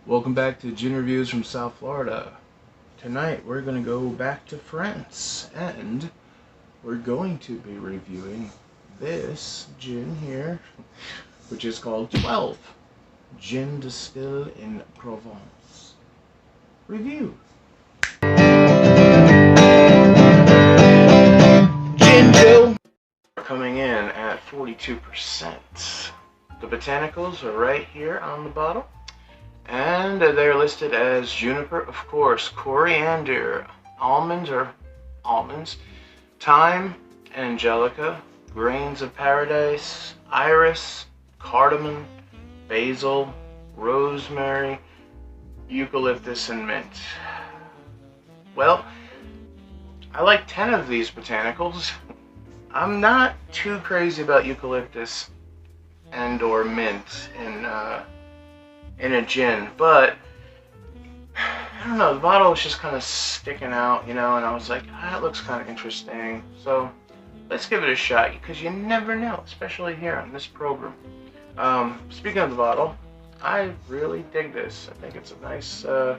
Welcome back to Gin Reviews from South Florida. Tonight we're going to go back to France and we're going to be reviewing this gin here, which is called 12 Gin Distilled in Provence. Review. GinJoe coming in at 42%. The botanicals are right here on the bottle. And they're listed as juniper, of course, coriander, almonds, thyme, angelica, grains of paradise, iris, cardamom, basil, rosemary, eucalyptus, and mint. Well, I like 10 of these botanicals. I'm not too crazy about eucalyptus and or mint in a gin, but I don't know, the bottle was just kind of sticking out, and I was like, that looks kind of interesting, so let's give it a shot, because you never know, especially here on this program. Speaking of the bottle, I really dig this. I think it's a nice, I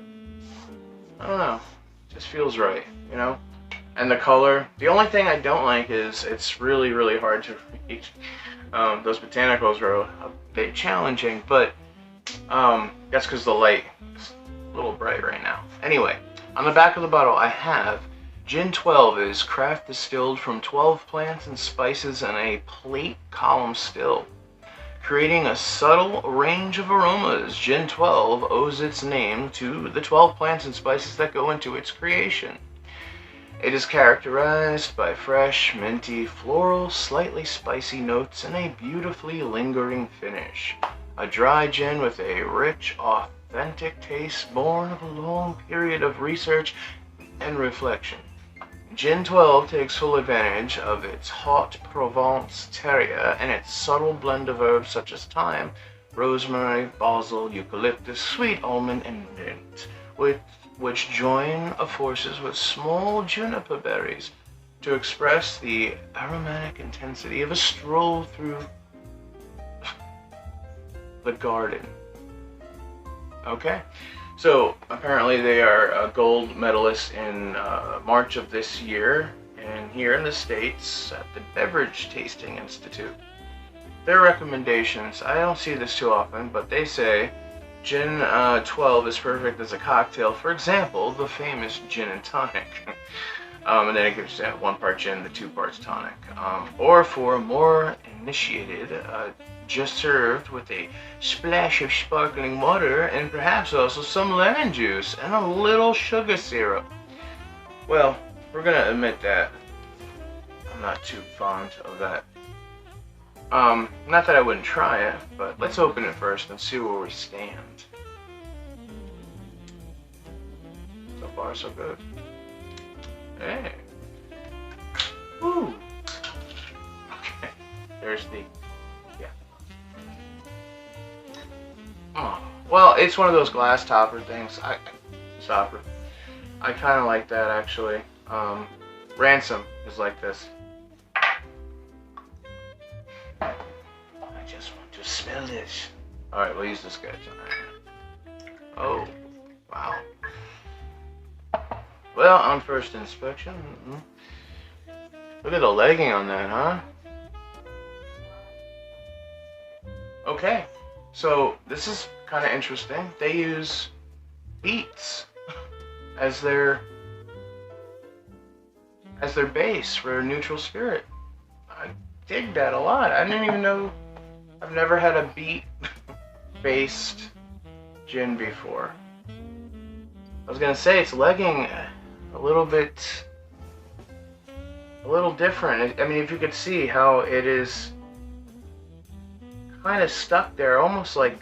don't know, just feels right, and the color. The only thing I don't like is it's really, really hard to read. Those botanicals are a bit challenging, but that's because the light is a little bright right now. Anyway, on the back of the bottle I have Gin 12 is craft distilled from 12 plants and spices in a plate column still, creating a subtle range of aromas. Gin 12 owes its name to the 12 plants and spices that go into its creation. It is characterized by fresh, minty, floral, slightly spicy notes and a beautifully lingering finish. A dry gin with a rich, authentic taste born of a long period of research and reflection. Gin 12 takes full advantage of its hot Provence terroir and its subtle blend of herbs such as thyme, rosemary, basil, eucalyptus, sweet almond, and mint, which join forces with small juniper berries to express the aromatic intensity of a stroll through the garden. Okay, so apparently they are a gold medalist in March of this year, and here in the States at the Beverage Tasting Institute. Their recommendations, I don't see this too often, but they say Gin 12 is perfect as a cocktail. For example, the famous gin and tonic. And then it gives 1 part gin to 2 parts tonic. Or for a more initiated, just served with a splash of sparkling water and perhaps also some lemon juice and a little sugar syrup. Well, we're gonna admit that I'm not too fond of that. Not that I wouldn't try it, but let's open it first and see where we stand. So far, so good. Hey. Woo. Okay. There's the, yeah. Oh. Well, it's one of those glass topper things. Stopper. I kind of like that, actually. Ransom is like this. I just want to smell this. Alright, we'll use this guy tonight. Oh, wow. Well, on first inspection, look at the legging on that, huh? Okay, so this is kind of interesting. They use beets as their base for a neutral spirit. I dig that a lot. I didn't even know. I've never had a beet-based gin before. I was gonna say it's legging a little different. I mean, if you could see how it is kind of stuck there, almost like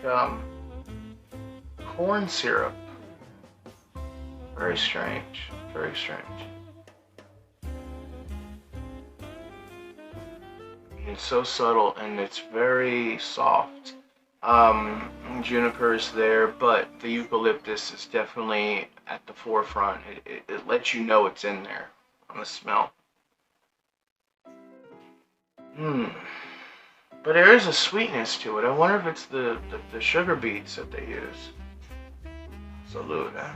corn syrup. Very strange. Very strange. It's so subtle and it's very soft. Juniper is there, but the eucalyptus is definitely at the forefront. It lets you know it's in there on the smell. But there is a sweetness to it. I wonder if it's the sugar beets that they use. Salute, huh?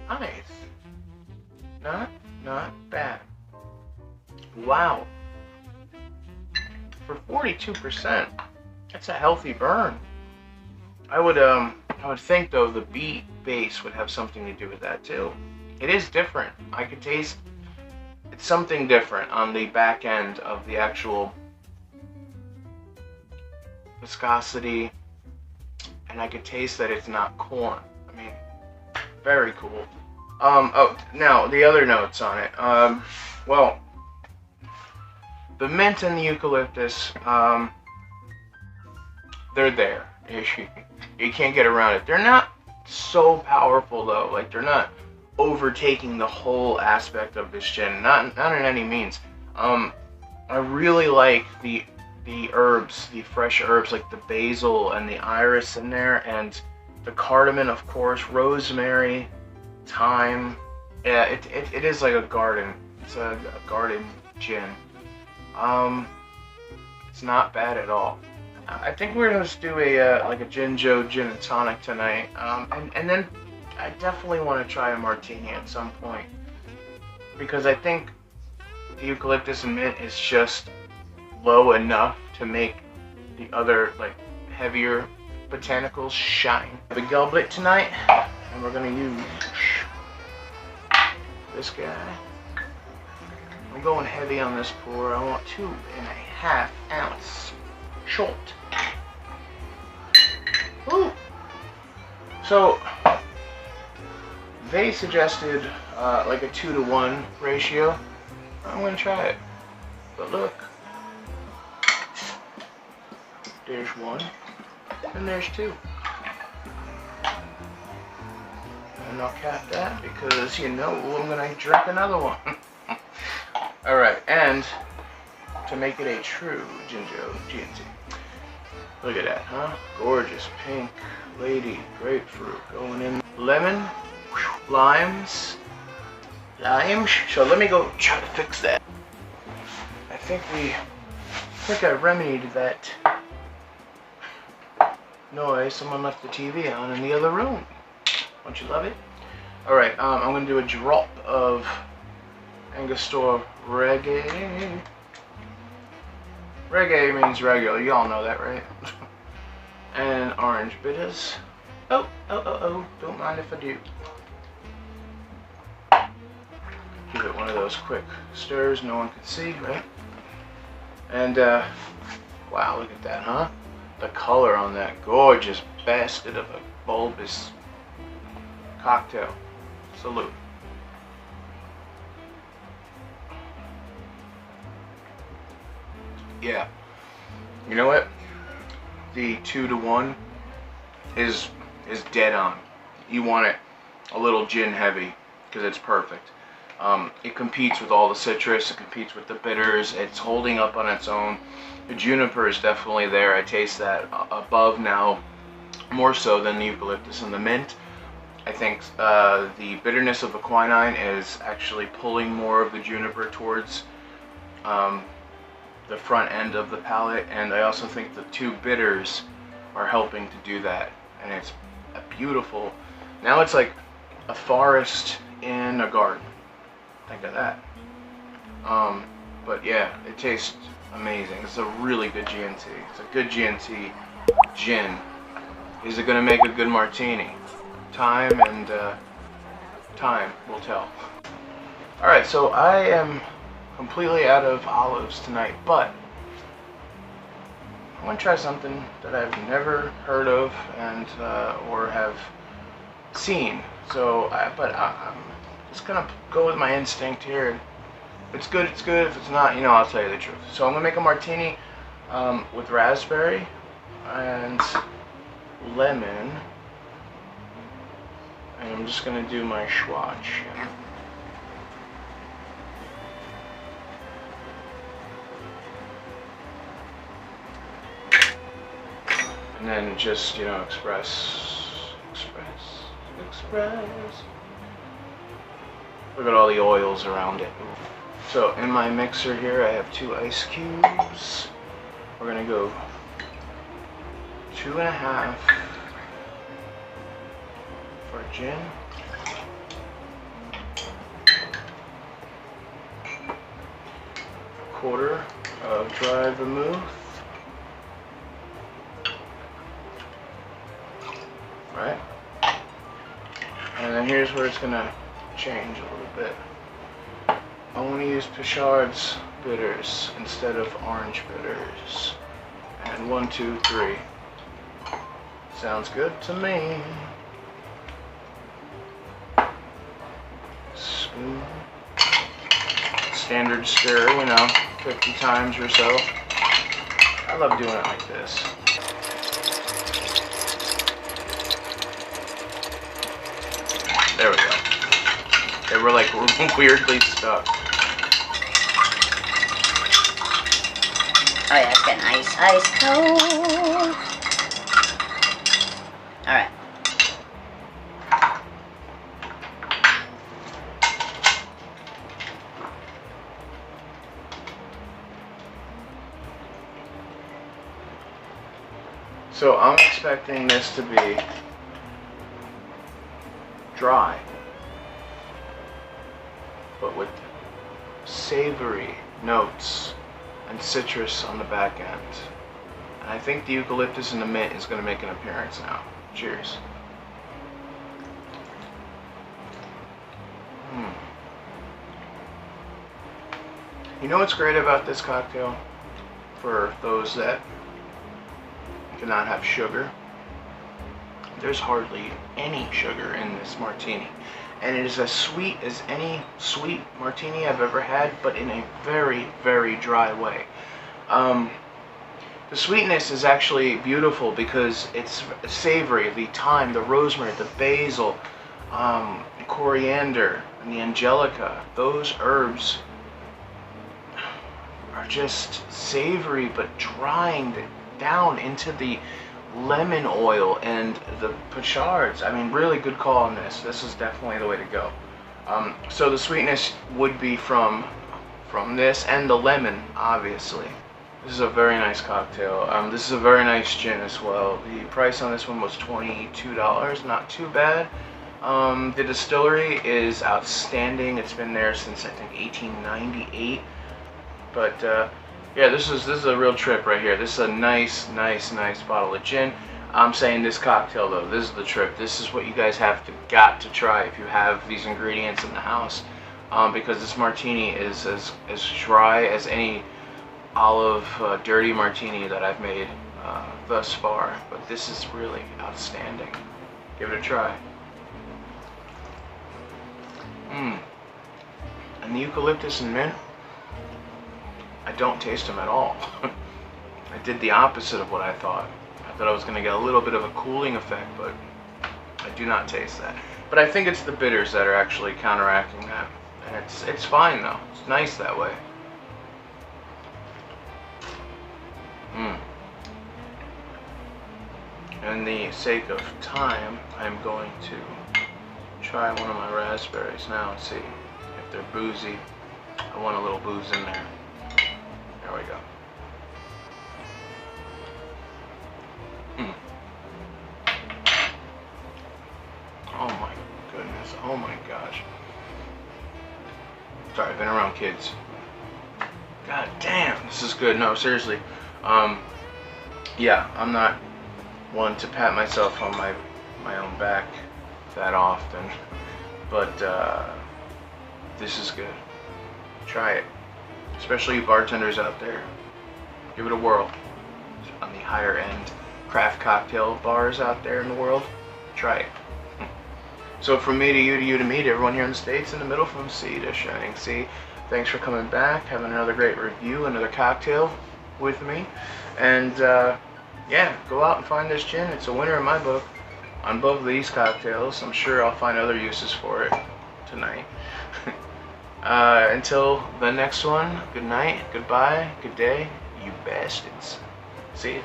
Nice. Not bad. Wow. For 42%, that's a healthy burn. I would think though the beet base would have something to do with that too. It is different. I could taste it's something different on the back end of the actual viscosity, and I could taste that it's not corn. I mean, very cool. Oh, now the other notes on it. Well, the mint and the eucalyptus, they're there. You can't get around it. They're not so powerful though. Like, they're not overtaking the whole aspect of this gin. Not in any means. I really like the herbs, the fresh herbs, like the basil and the iris in there, and the cardamom, of course, rosemary, thyme. Yeah, it is like a garden. It's a garden gin. It's not bad at all. I think we're gonna just do a like a GinJoe gin and tonic tonight, and then I definitely want to try a martini at some point, because I think the eucalyptus and mint is just low enough to make the other like heavier botanicals shine. The goblet tonight, and we're gonna use this guy. I'm going heavy on this pour. I want 2.5 ounce short. Ooh. So they suggested like a 2-to-1 ratio. I'm gonna try it. But look, there's one, and there's two. And I'll cap that because you know I'm gonna drink another one. All right, and to make it a true GinJoe GNT. Look at that, huh? Gorgeous pink lady grapefruit going in. Lemon, limes. So let me go try to fix that. I think I remedied that noise. Someone left the TV on in the other room. Don't you love it? All right, I'm gonna do a drop of Angostura Reggae. Reggae means regular. You all know that, right? And orange bitters. Oh, don't mind if I do. Give it one of those quick stirs no one can see, right? And, wow, look at that, huh? The color on that gorgeous bastard of a bulbous cocktail. Salute. Yeah. You know what? The 2-to-1 is dead on. You want it a little gin heavy because it's perfect. It competes with all the citrus, it competes with the bitters, it's holding up on its own. The juniper is definitely there. I taste that above now, more so than the eucalyptus and the mint. I think the bitterness of the quinine is actually pulling more of the juniper towards the front end of the palate, and I also think the two bitters are helping to do that, and it's a beautiful. Now it's like a forest in a garden. Think of that. But yeah, it tastes amazing. It's a really good GNT. It's a good GNT gin. Is it gonna make a good martini? Time will tell. All right, so I am completely out of olives tonight, but I want to try something that I've never heard of and or have seen. So, I'm just gonna go with my instinct here. If it's good, it's good. If it's not, you know, I'll tell you the truth. So I'm gonna make a martini with raspberry and lemon, and I'm just gonna do my swatch. And then just, you know, express. Look at all the oils around it. So in my mixer here, I have 2 ice cubes. We're gonna go 2.5 for gin. A quarter of dry vermouth. Right? And then here's where it's gonna change a little bit. I want to use Picard's bitters instead of orange bitters. And 1, 2, 3. Sounds good to me. Spoon. Standard stir, you know, 50 times or so. I love doing it like this. There we go. They were like weirdly stuck. Oh yeah, it's getting ice cold. Alright. So I'm expecting this to be dry, but with savory notes and citrus on the back end. And I think the eucalyptus and the mint is going to make an appearance now. Cheers. You know what's great about this cocktail? For those that cannot have sugar, there's hardly any sugar in this martini. And it is as sweet as any sweet martini I've ever had, but in a very, very dry way. The sweetness is actually beautiful because it's savory. The thyme, the rosemary, the basil, the coriander, and the angelica. Those herbs are just savory, but drying down into the lemon oil and the Pichards. I mean, really good call on this. This is definitely the way to go. So the sweetness would be from this and the lemon, obviously. This is a very nice cocktail. This is a very nice gin as well. The price on this one was $22, not too bad. The distillery is outstanding. It's been there since I think 1898. But yeah, this is a real trip right here. This is a nice bottle of gin. I'm saying this cocktail though, this is the trip. This is what you guys got to try if you have these ingredients in the house, because this martini is as dry as any olive dirty martini that I've made thus far. But this is really outstanding. Give it a try. And the eucalyptus and mint, I don't taste them at all. I did the opposite of what I thought. I thought I was going to get a little bit of a cooling effect, but I do not taste that. But I think it's the bitters that are actually counteracting that. And it's fine though. It's nice that way. In the sake of time, I'm going to try one of my raspberries now and see if they're boozy. I want a little booze in there. There we go. Oh my goodness. Oh my gosh. Sorry, I've been around kids. God damn, this is good. No, seriously. Yeah, I'm not one to pat myself on my own back that often, but this is good. Try it. Especially you bartenders out there. Give it a whirl. On the higher end craft cocktail bars out there in the world, try it. So from me to you to me to everyone here in the States, in the middle, from sea to shining sea, thanks for coming back, having another great review, another cocktail with me. And yeah, go out and find this gin. It's a winner in my book on both of these cocktails. I'm sure I'll find other uses for it tonight. Until the next one, good night, goodbye, good day, you bastards. See ya.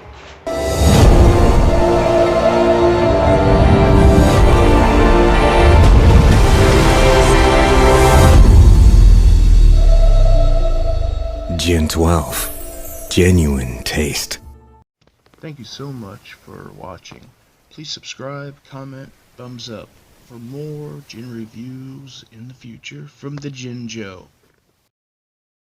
Gin 12. Genuine taste. Thank you so much for watching. Please subscribe, comment, thumbs up for more gin reviews in the future from the GinJoe.